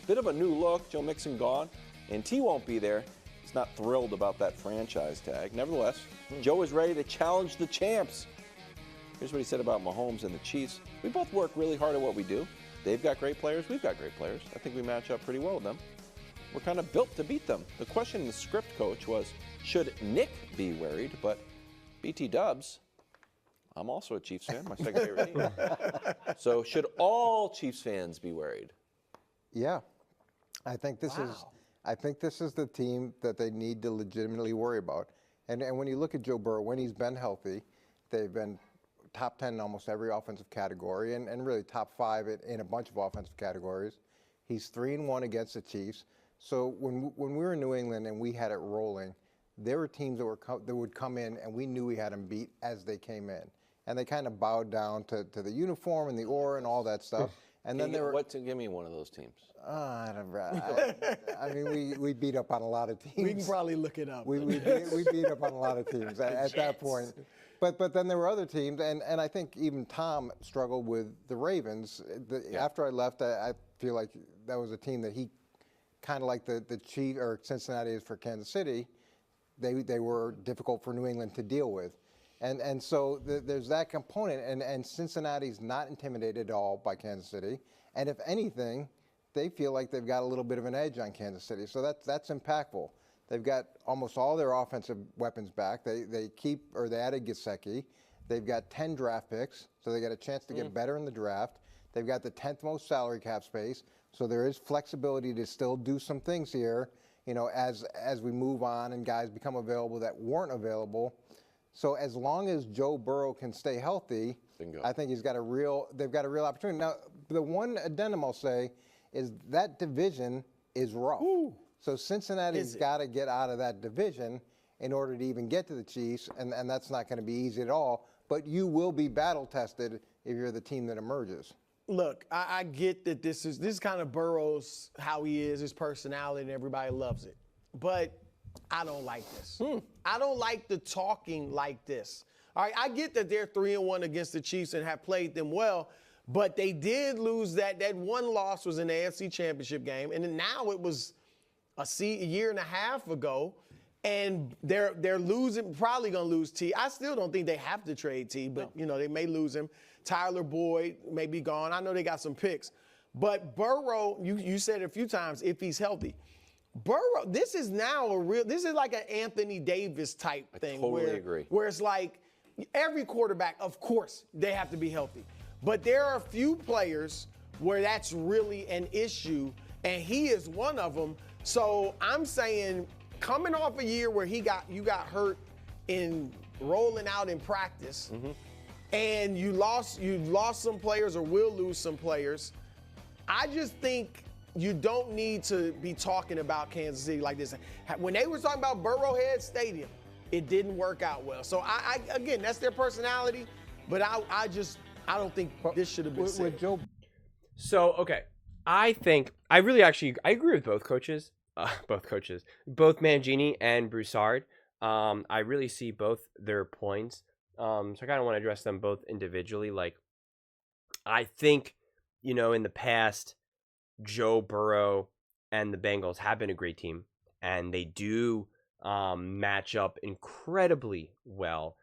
bit of a new look. Joe Mixon gone, and T won't be there. He's not thrilled about that franchise tag. Nevertheless, Joe is ready to challenge the champs. Here's what he said about Mahomes and the Chiefs. We both work really hard at what we do. They've got great players. We've got great players. I think we match up pretty well with them. We're kind of built to beat them. The question in the script, Coach, was, should Nick be worried? But BT Dubs, I'm also a Chiefs fan, my second favorite team. So should all Chiefs fans be worried? Yeah. I think this is the team that they need to legitimately worry about. And when you look at Joe Burrow, when he's been healthy, they've been top 10 in almost every offensive category and really top 5 in a bunch of offensive categories. He's 3-1 against the Chiefs. So when we were in New England and we had it rolling, there were teams that would come in and we knew we had them beat as they came in. And they kind of bowed down to the uniform and the aura and all that stuff. And then give me one of those teams. I mean, we beat up on a lot of teams. We can probably look it up. We beat up on a lot of teams at that point. But then there were other teams, and I think even Tom struggled with the Ravens. After I left, I feel like that was a team that he kind of like the Chiefs or Cincinnati is for Kansas City. They were difficult for New England to deal with. And so there's that component, and Cincinnati's not intimidated at all by Kansas City. And if anything, they feel like they've got a little bit of an edge on Kansas City. So that's impactful. They've got almost all their offensive weapons back. They added Gesicki. They've got 10 draft picks, so they got a chance to get better in the draft. They've got the 10th most salary cap space, so there is flexibility to still do some things here, as we move on and guys become available that weren't available. So as long as Joe Burrow can stay healthy, bingo. I think they've got a real opportunity. Now, the one addendum I'll say is that division is rough. Ooh. So Cincinnati's got to get out of that division in order to even get to the Chiefs, and that's not going to be easy at all. But you will be battle-tested if you're the team that emerges. Look, I get that this is kind of Burrow's how he is, his personality, and everybody loves it. But I don't like this. I don't like the talking like this. All right, I get that they're 3-1 against the Chiefs and have played them well, but they did lose that one loss was in the AFC Championship game, and then now it was a year and a half ago, and they're losing, probably going to lose T. I still don't think they have to trade T, but, they may lose him. Tyler Boyd may be gone. I know they got some picks. But Burrow, you said it a few times, if he's healthy. Burrow, this is like an Anthony Davis type thing. I totally agree. Where it's like every quarterback, of course, they have to be healthy. But there are a few players where that's really an issue, and he is one of them. So I'm saying, coming off a year where you got hurt in rolling out in practice, and you lost some players or will lose some players, I just think you don't need to be talking about Kansas City like this. When they were talking about Burrowhead Stadium, it didn't work out well. So again, that's their personality, but I don't think this should have been said. So, okay. I agree with both coaches, both Mangini and Broussard. I really see both their points. So I kind of want to address them both individually. Like, I think, in the past, Joe Burrow and the Bengals have been a great team, and they do match up incredibly well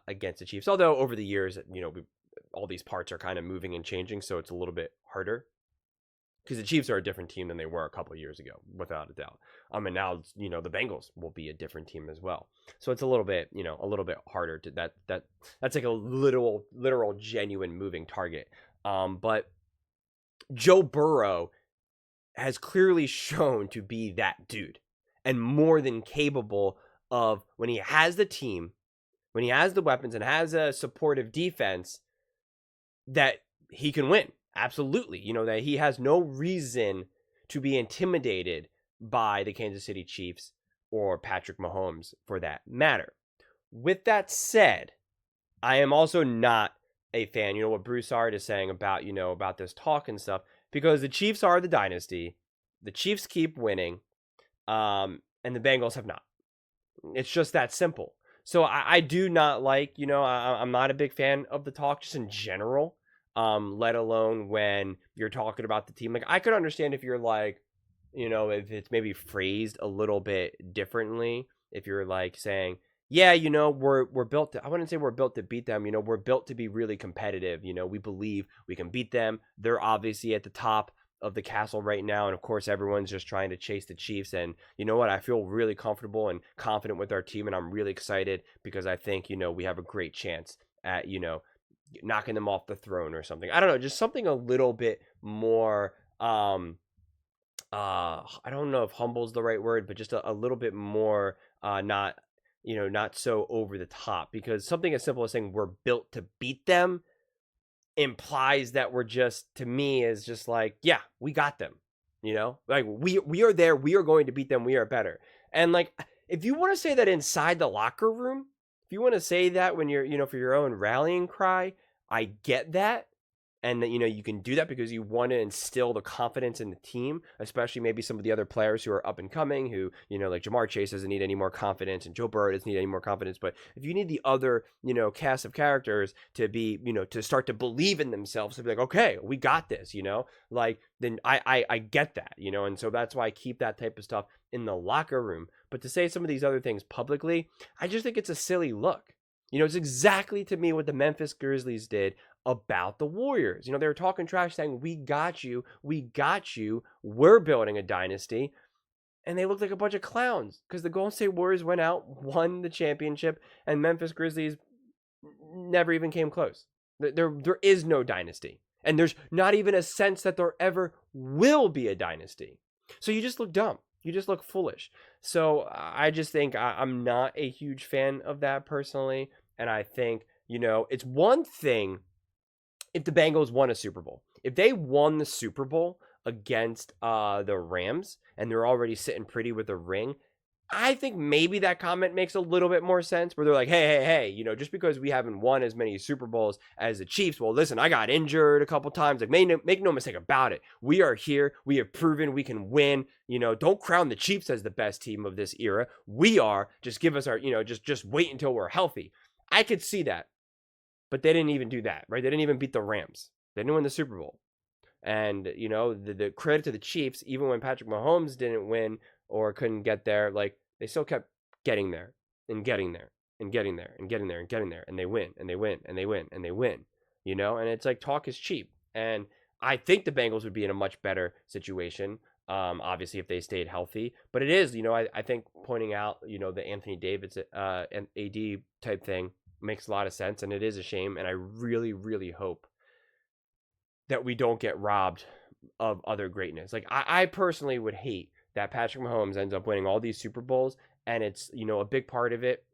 against the Chiefs. Although over the years, all these parts are kind of moving and changing, so it's a little bit harder. Because the Chiefs are a different team than they were a couple of years ago, without a doubt. And now, the Bengals will be a different team as well. So it's a little bit harder to that's like a literal, genuine moving target. But Joe Burrow has clearly shown to be that dude, and more than capable of, when he has the team, when he has the weapons and has a supportive defense, that he can win. Absolutely. That he has no reason to be intimidated by the Kansas City Chiefs or Patrick Mahomes for that matter. With that said, I am also not a fan, what Broussard is saying about, about this talk and stuff, because the Chiefs are the dynasty. The Chiefs keep winning, and the Bengals have not. It's just that simple. So I do not like, I'm not a big fan of the talk just in general. let alone when you're talking about the team. Like, I could understand if you're like, if it's maybe phrased a little bit differently, if you're like saying, yeah, we're built to, I wouldn't say we're built to beat them. We're built to be really competitive. We believe we can beat them. They're obviously at the top of the castle right now. And of course, everyone's just trying to chase the Chiefs. And you know what? I feel really comfortable and confident with our team. And I'm really excited because I think, we have a great chance at, knocking them off the throne or something. I don't know, just something a little bit more, I don't know if humble's the right word, but just a little bit more, not so over the top, because something as simple as saying we're built to beat them implies that we're just, to me, is just like, yeah, we got them, like we are there, we are going to beat them, we are better. And like, if you want to say that inside the locker room, if you want to say that when you're, for your own rallying cry, I get that. And that, you can do that because you want to instill the confidence in the team, especially maybe some of the other players who are up and coming, who, like Jamar Chase doesn't need any more confidence and Joe Burrow doesn't need any more confidence. But if you need the other, cast of characters to be, to start to believe in themselves, to be like, okay, we got this, like, then I get that, and so that's why I keep that type of stuff in the locker room. But to say some of these other things publicly, I just think it's a silly look. It's exactly to me what the Memphis Grizzlies did about the Warriors. They were talking trash saying, we got you, we're building a dynasty. And they looked like a bunch of clowns because the Golden State Warriors went out, won the championship, and Memphis Grizzlies never even came close. There is no dynasty. And there's not even a sense that there ever will be a dynasty. So you just look dumb. You just look foolish. So I just think I'm not a huge fan of that personally. And I think, it's one thing if the Bengals won a Super Bowl. If they won the Super Bowl against the Rams and they're already sitting pretty with a ring, I think maybe that comment makes a little bit more sense, where they're like, hey, just because we haven't won as many Super Bowls as the Chiefs, well, listen, I got injured a couple times. Like, make no mistake about it. We are here. We have proven we can win. Don't crown the Chiefs as the best team of this era. We are. Just give us our, just wait until we're healthy. I could see that. But they didn't even do that, right? They didn't even beat the Rams. They didn't win the Super Bowl. And, the credit to the Chiefs, even when Patrick Mahomes didn't win or couldn't get there, like, they still kept getting there and getting there and getting there and getting there and getting there. And they win and they win and they win and they win, And it's like, talk is cheap. And I think the Bengals would be in a much better situation, obviously, if they stayed healthy. But it is, I think pointing out, the Anthony Davis and AD type thing makes a lot of sense, and it is a shame. And I really, really hope that we don't get robbed of other greatness. Like, I personally would hate that Patrick Mahomes ends up winning all these Super Bowls, and it's, a big part of it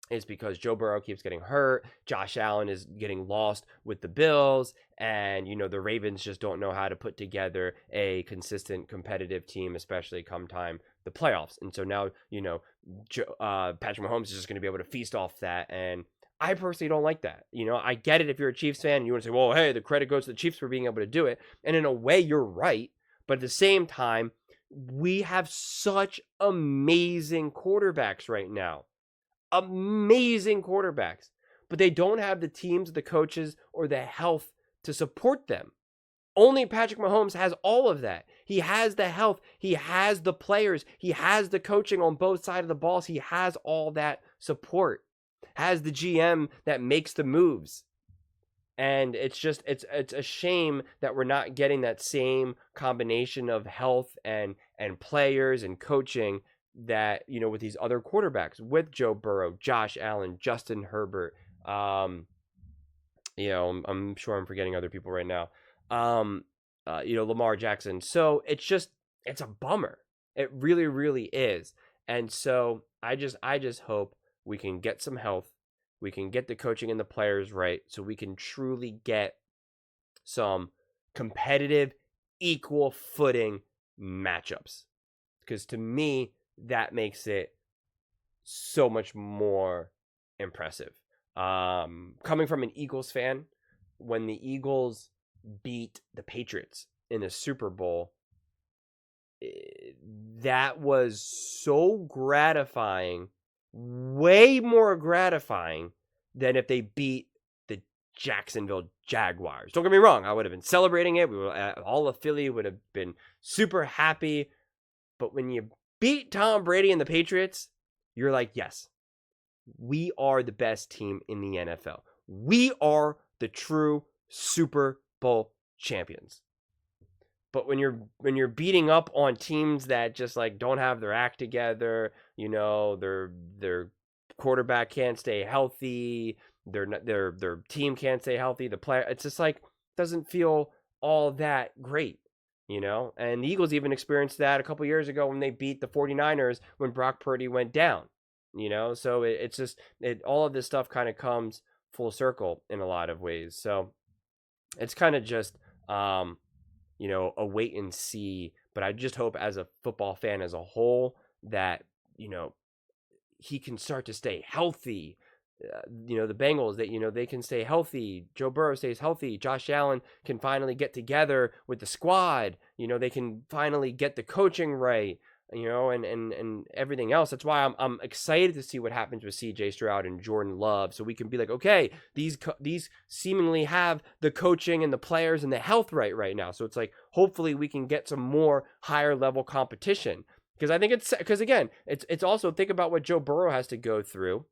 is because Joe Burrow keeps getting hurt, Josh Allen is getting lost with the Bills, and, the Ravens just don't know how to put together a consistent competitive team, especially come time the playoffs. And so now, Patrick Mahomes is just going to be able to feast off that, and I personally don't like that. I get it if you're a Chiefs fan and you want to say, well, hey, the credit goes to the Chiefs for being able to do it. And in a way, you're right. But at the same time, we have such amazing quarterbacks right now. Amazing quarterbacks. But they don't have the teams, the coaches, or the health to support them. Only Patrick Mahomes has all of that. He has the health. He has the players. He has the coaching on both sides of the balls. He has all that support. Has the GM that makes the moves. And it's a shame that we're not getting that same combination of health and players and coaching that, with these other quarterbacks, with Joe Burrow, Josh Allen, Justin Herbert. I'm sure I'm forgetting other people right now. Lamar Jackson. So it's a bummer. It really, really is. And so I just hope we can get some health. We can get the coaching and the players right, so we can truly get some competitive, equal footing matchups. Because to me, that makes it so much more impressive. Coming from an Eagles fan, when the Eagles beat the Patriots in the Super Bowl, that was so gratifying. Way more gratifying than if they beat the Jacksonville Jaguars. Don't get me wrong, I would have been celebrating it. All of Philly would have been super happy. But when you beat Tom Brady and the Patriots, you're like, yes, we are the best team in the NFL. We are the true Super Bowl champions. But when you're beating up on teams that just like don't have their act together, their quarterback can't stay healthy, their team can't stay healthy, the player, it's just like doesn't feel all that great. And the Eagles even experienced that a couple years ago when they beat the 49ers when Brock Purdy went down, so it's just, all of this stuff kind of comes full circle in a lot of ways. So it's kind of just, a wait and see, but I just hope as a football fan as a whole that, he can start to stay healthy. The Bengals, that, they can stay healthy. Joe Burrow stays healthy. Josh Allen can finally get together with the squad. They can finally get the coaching right, and everything else. That's why I'm excited to see what happens with CJ Stroud and Jordan Love. So we can be like, okay, these seemingly have the coaching and the players and the health right now. So it's like, hopefully we can get some more higher level competition. Because I think it's also, think about what Joe Burrow has to go through,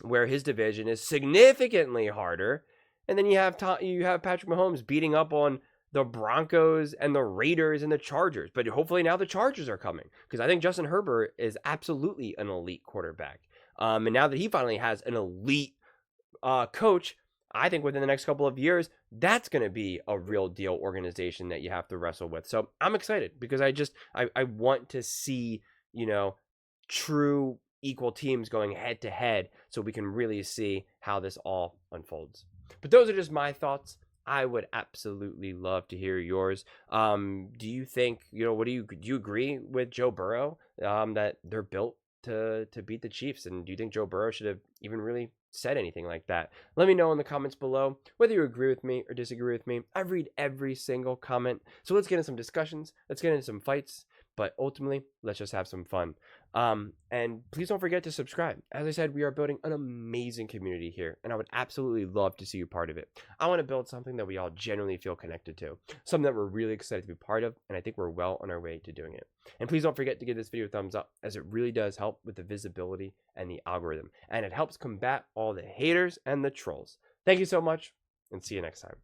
where his division is significantly harder, and then you have Patrick Mahomes beating up on the Broncos and the Raiders and the Chargers. But hopefully now the Chargers are coming, because I think Justin Herbert is absolutely an elite quarterback. And now that he finally has an elite coach, I think within the next couple of years, that's going to be a real deal organization that you have to wrestle with. So I'm excited, because I want to see, true equal teams going head to head, so we can really see how this all unfolds. But those are just my thoughts. I would absolutely love to hear yours. Do you think, do you agree with Joe Burrow that they're built to beat the Chiefs? And do you think Joe Burrow should have even really said anything like that? Let me know in the comments below whether you agree with me or disagree with me. I read every single comment. So let's get into some discussions. Let's get into some fights. But ultimately, let's just have some fun. And please don't forget to subscribe. As I said, we are building an amazing community here, and I would absolutely love to see you part of it. I want to build something that we all genuinely feel connected to, something that we're really excited to be part of, and I think we're well on our way to doing it. And please don't forget to give this video a thumbs up, as it really does help with the visibility and the algorithm, and it helps combat all the haters and the trolls. Thank you so much, and see you next time.